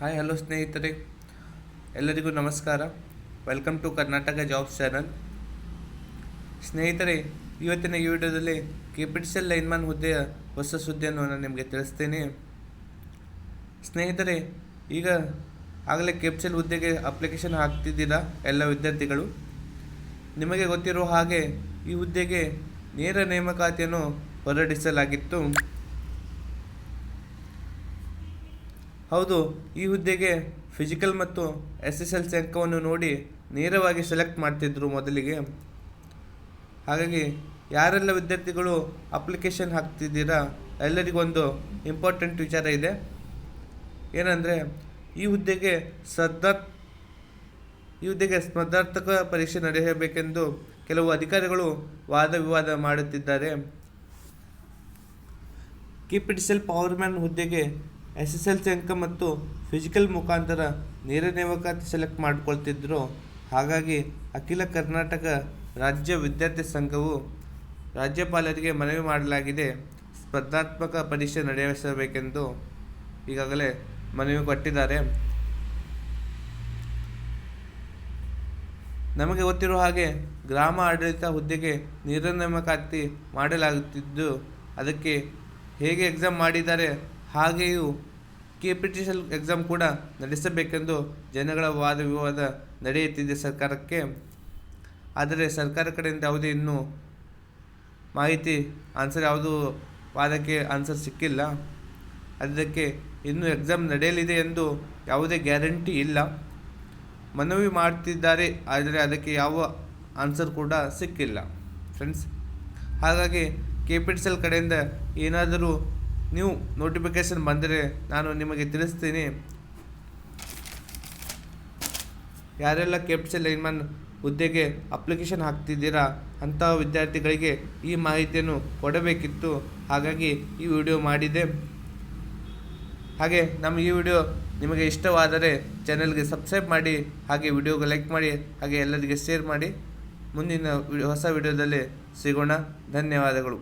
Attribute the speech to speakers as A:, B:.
A: Hi hello ಸ್ನೇಹಿತರೆ, ಎಲ್ಲರಿಗೂ ನಮಸ್ಕಾರ. Welcome to Karnataka jobs channel. ಸ್ನೇಹಿತರೆ, ಇವತ್ತಿನ ಈ ವಿಡಿಯೋದಲ್ಲಿ ಕೆಪಿಟಿಸಿಎಲ್ ಲೈನ್ಮನ್ ಹುದ್ದೆಯ ಹೊಸ ಸುದ್ದಿಯನ್ನು ನಾನು ನಿಮಗೆ ತಿಳಿಸ್ತೇನೆ. ಸ್ನೇಹಿತರೆ, ಈಗ ಆಗಲೇ ಕೆಪಿಟಿಸಿಎಲ್ ಹುದ್ದೆಗೆ ಅಪ್ಲಿಕೇಶನ್ ಹಾಕ್ತಿದ್ದೀರಾ ಎಲ್ಲ ವಿದ್ಯಾರ್ಥಿಗಳು. ನಿಮಗೆ ಗೊತ್ತಿರುವ ಹಾಗೆ ಈ ಹುದ್ದೆಗೆ ನೇರ ನೇಮಕಾತಿಯನ್ನು ಹೊರಡಿಸಲಾಗಿತ್ತು. ಹೌದು, ಈ ಹುದ್ದೆಗೆ ಫಿಸಿಕಲ್ ಮತ್ತು SSLC ಅಂಕವನ್ನು ನೋಡಿ ನೇರವಾಗಿ ಸೆಲೆಕ್ಟ್ ಮಾಡ್ತಿದ್ರು ಮೊದಲಿಗೆ. ಹಾಗಾಗಿ ಯಾರೆಲ್ಲ ವಿದ್ಯಾರ್ಥಿಗಳು ಅಪ್ಲಿಕೇಶನ್ ಹಾಕ್ತಿದ್ದೀರಾ ಎಲ್ಲರಿಗೊಂದು ಇಂಪಾರ್ಟೆಂಟ್ ವಿಚಾರ ಇದೆ. ಏನಂದರೆ, ಈ ಹುದ್ದೆಗೆ ಸ್ಪರ್ಧಾತ್ಮಕ ಪರೀಕ್ಷೆ ನಡೆಯಬೇಕೆಂದು ಕೆಲವು ಅಧಿಕಾರಿಗಳು ವಾದ ವಿವಾದ ಮಾಡುತ್ತಿದ್ದಾರೆ. ಕೆಪಿಟಿಸಿಎಲ್ ಪವರ್ಮ್ಯಾನ್ ಹುದ್ದೆಗೆ SSLC ಅಂಕ ಮತ್ತು ಫಿಸಿಕಲ್ ಮುಖಾಂತರ ನೇರ ನೇಮಕಾತಿ ಸೆಲೆಕ್ಟ್ ಮಾಡಿಕೊಳ್ತಿದ್ರು. ಹಾಗಾಗಿ ಅಖಿಲ ಕರ್ನಾಟಕ ರಾಜ್ಯ ವಿದ್ಯಾರ್ಥಿ ಸಂಘವು ರಾಜ್ಯಪಾಲರಿಗೆ ಮನವಿ ಮಾಡಲಾಗಿದೆ. ಸ್ಪರ್ಧಾತ್ಮಕ ಪರೀಕ್ಷೆ ನಡೆಸಬೇಕೆಂದು ಈಗಾಗಲೇ ಮನವಿ ಕೊಟ್ಟಿದ್ದಾರೆ. ನಮಗೆ ಗೊತ್ತಿರುವ ಹಾಗೆ ಗ್ರಾಮ ಆಡಳಿತ ಹುದ್ದೆಗೆ ನೇರ ನೇಮಕಾತಿ ಮಾಡಲಾಗುತ್ತಿದ್ದು, ಅದಕ್ಕೆ ಹೇಗೆ ಎಕ್ಸಾಮ್ ಮಾಡಿದ್ದಾರೆ ಹಾಗೆಯೂ ಕೆಪಿಟಿಸಿಎಲ್ ಎಕ್ಸಾಮ್ ಕೂಡ ನಡೆಸಬೇಕೆಂದು ಜನಗಳ ವಾದ ವಿವಾದ ನಡೆಯುತ್ತಿದೆ ಸರ್ಕಾರಕ್ಕೆ. ಆದರೆ ಸರ್ಕಾರ ಕಡೆಯಿಂದ ಯಾವುದೇ ಇನ್ನೂ ಮಾಹಿತಿ ಯಾವುದು ವಾದಕ್ಕೆ ಆನ್ಸರ್ ಸಿಕ್ಕಿಲ್ಲ. ಅದಕ್ಕೆ ಇನ್ನೂ ಎಕ್ಸಾಮ್ ನಡೆಯಲಿದೆ ಎಂದು ಯಾವುದೇ ಗ್ಯಾರಂಟಿ ಇಲ್ಲ. ಮನವಿ ಮಾಡ್ತಿದ್ದಾರೆ, ಆದರೆ ಅದಕ್ಕೆ ಯಾವ ಆನ್ಸರ್ ಕೂಡ ಸಿಕ್ಕಿಲ್ಲ ಫ್ರೆಂಡ್ಸ್. ಹಾಗಾಗಿ ಕೆಪಿಟಿಸಿಎಲ್ ಕಡೆಯಿಂದ ಏನಾದರೂ ನೀವು ನೋಟಿಫಿಕೇಷನ್ ಬಂದರೆ ನಾನು ನಿಮಗೆ ತಿಳಿಸ್ತೀನಿ. ಯಾರೆಲ್ಲ ಕೆಪಿಟಿಸಿಎಲ್ ಲೈನ್ಮನ್ ಹುದ್ದೆಗೆ ಅಪ್ಲಿಕೇಶನ್ ಹಾಕ್ತಿದ್ದೀರಾ ಅಂತಹ ವಿದ್ಯಾರ್ಥಿಗಳಿಗೆ ಈ ಮಾಹಿತಿಯನ್ನು ಕೊಡಬೇಕಿತ್ತು. ಹಾಗಾಗಿ ಈ ವಿಡಿಯೋ ಮಾಡಿದೆ. ಹಾಗೆ ನಮ್ಮ ಈ ವಿಡಿಯೋ ನಿಮಗೆ ಇಷ್ಟವಾದರೆ ಚಾನಲ್ಗೆ ಸಬ್ಸ್ಕ್ರೈಬ್ ಮಾಡಿ, ಹಾಗೆ ವಿಡಿಯೋಗೆ ಲೈಕ್ ಮಾಡಿ, ಹಾಗೆ ಎಲ್ಲರಿಗೆ ಶೇರ್ ಮಾಡಿ. ಮುಂದಿನ ಹೊಸ ವಿಡಿಯೋದಲ್ಲಿ ಸಿಗೋಣ. ಧನ್ಯವಾದಗಳು.